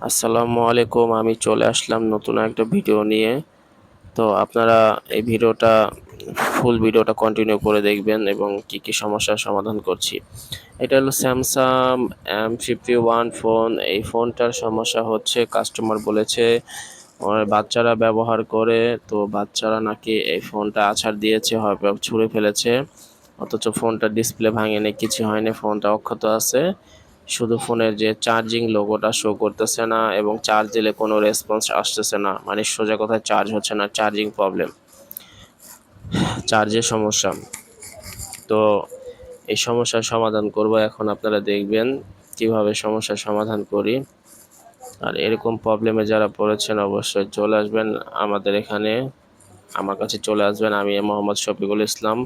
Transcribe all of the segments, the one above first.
আসসালামু আলাইকুম। আমি চলে আসলাম নতুন একটা ভিডিও নিয়ে। তো আপনারা এই ফুল ভিডিওটা কন্টিনিউ করে দেখবেন এবং কি সমস্যার সমাধান করছি। এটা হলো স্যামসাং M51 ফোন। এই ফোনটার সমস্যা হচ্ছে, কাস্টমার বলেছে ওর বাচ্চারা ব্যবহার করে, তো বাচ্চারা নাকি এই ফোনটা আছাড় দিয়েছে, হয়তো ছুঁড়ে ফেলেছে। অথচ ফোনটার ডিসপ্লে ভাঙেনি, কিছু হয়নি, ফোনটা অক্ষত আছে। শুধু ফোনের যে চার্জিং লোগোটা শো করতেছে না এবং চার্জ দিলে কোনো রেসপন্স আসতেছে না, মানে সোজা কথায় চার্জ হচ্ছে না, চার্জিং প্রবলেম, চার্জের সমস্যা। তো এই সমস্যার সমাধান করব, এখন আপনারা দেখবেন কিভাবে সমস্যার সমাধান করি। আর এরকম প্রবলেমে যারা পড়েছেন অবশ্যই চলে আসবেন আমাদের এখানে, আমার কাছে চলে আসবেন। আমি মোহাম্মদ শফিকুল ইসলাম।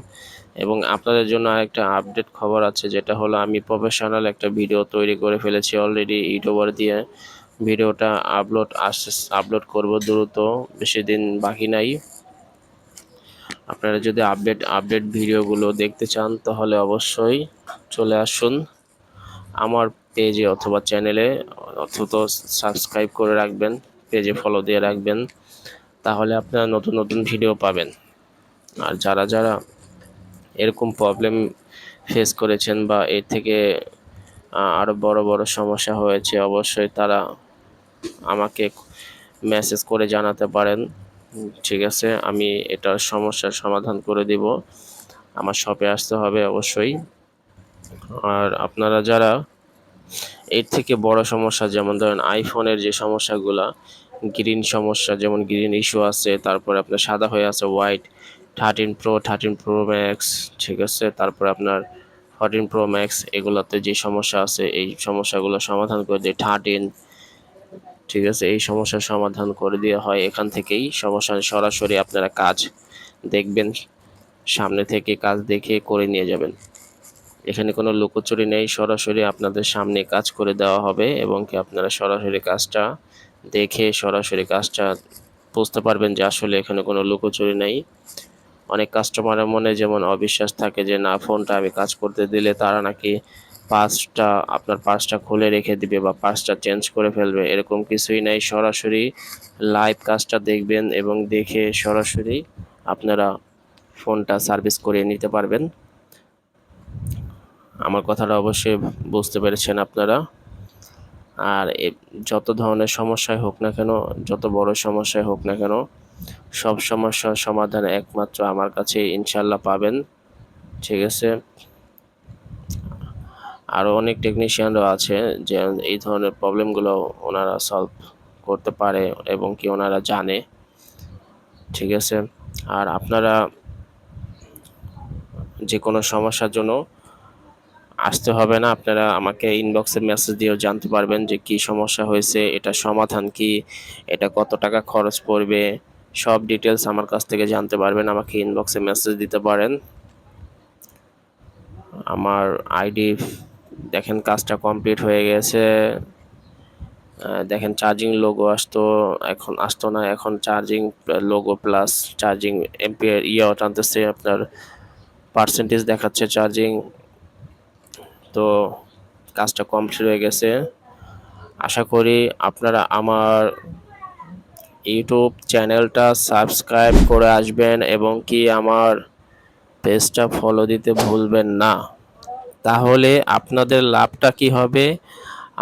এবং আপনাদের জন্য আরেকটা আপডেট খবর আছে, যেটা হলো আমি প্রফেশনাল একটা ভিডিও তৈরি করে ফেলেছি অলরেডি ইউটিউবার দিয়ে। ভিডিওটা আপলোড করব দ্রুত, বেশি দিন বাকি নাই। আপনারা যদি আপডেট ভিডিওগুলো দেখতে চান তাহলে অবশ্যই চলে আসুন আমার পেজে অথবা চ্যানেলে, অথবা সাবস্ক্রাইব করে রাখবেন, পেজে ফলো দিয়ে রাখবেন, তাহলে আপনারা নতুন নতুন ভিডিও পাবেন। আর যারা এরকম প্রবলেম ফেস করেছেন বা এর থেকে আরও বড় বড় সমস্যা হয়েছে, অবশ্যই তারা আমাকে মেসেজ করে জানাতে পারেন। ঠিক আছে, আমি এটার সমস্যার সমাধান করে দিব। আমার শপে আসতে হবে অবশ্যই। আর আপনারা যারা এর থেকে বড় সমস্যা, যেমন ধরেন আইফোনের যে সমস্যাগুলা, গ্রিন সমস্যা, যেমন গ্রিন ইস্যু আছে, তারপরে আপনার সাদা হয়ে আছে হোয়াইট, 13 প্রো ম্যাক্স, ঠিক আছে, তারপরে আপনার 14 প্রো ম্যাক্স, এগুলোতে যে সমস্যা আছে এই সমস্যাগুলো সমাধান করে দিয়ে 13, ঠিক আছে, এই সমস্যার সমাধান করে দেওয়া হয় এখান থেকেই। সমস্যা সরাসরি আপনারা কাজ দেখবেন, সামনে থেকে কাজ দেখে করে নিয়ে যাবেন। এখানে কোনো লুকোচুরি নেই, সরাসরি আপনাদের সামনে কাজ করে দেওয়া হবে এবং কি আপনারা সরাসরি কাজটা দেখে সরাসরি কাজটা বুঝতে পারবেন যে আসলে এখানে কোনো লুকোচুরি নেই। অনেক কাস্টমারের মনে যেমন অবিশ্বাস থাকে যে না, ফোনটা আমি কাজ করতে দিলে তারা নাকি আপনার পার্সটা খুলে রেখে দিবে বা পার্সটা চেঞ্জ করে ফেলবে, এরকম কিছুই নাই। সরাসরি লাইভ কাজটা দেখবেন এবং দেখে সরাসরি আপনারা ফোনটা সার্ভিস করিয়ে নিতে পারবেন। আমার কথাটা অবশ্যই বুঝতে পেরেছেন আপনারা। আর যত ধরনের সমস্যাই হোক না কেন, যত বড় সমস্যাই হোক না কেন, সব সমস্যার সমাধান একমাত্র আমার কাছে ইনশাল্লাহ পাবেন। ঠিক আছে, আরও অনেক টেকনিশিয়ানরা আছে যে এই ধরনের প্রবলেমগুলো ওনারা সলভ করতে পারে এবং কি ওনারা জানে। ঠিক আছে, আর আপনারা যে কোনো সমস্যার জন্য আসতে হবে না, আপনারা আমাকে ইনবক্সে মেসেজ দিয়েও জানতে পারবেন যে কি সমস্যা হয়েছে, এটা সমাধান কি, এটা কত টাকা খরচ পড়বে, সব ডিটেলস আমার কাছ থেকে জানতে পারবেন। আমাকে ইনবক্সে মেসেজ দিতে পারেন। আমার আইডি দেখেন, কাজটা কমপ্লিট হয়ে গেছে। দেখেন চার্জিং লোগো এখন আসতো না, এখন charging logo plus charging ampere টানতেছে, আপনার পার্সেন্টেজ দেখাচ্ছে চার্জিং। তো কাজটা কমপ্লিট হয়ে গেছে। আশা করি আপনারা আমার ইউটিউব চ্যানেলটা সাবস্ক্রাইব করে আসবেন এবং কি আমার পেজটা ফলো দিতে ভুলবেন না। তাহলে আপনাদের লাভটা কি হবে,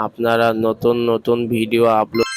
আপনারা নতুন নতুন ভিডিও আপলোড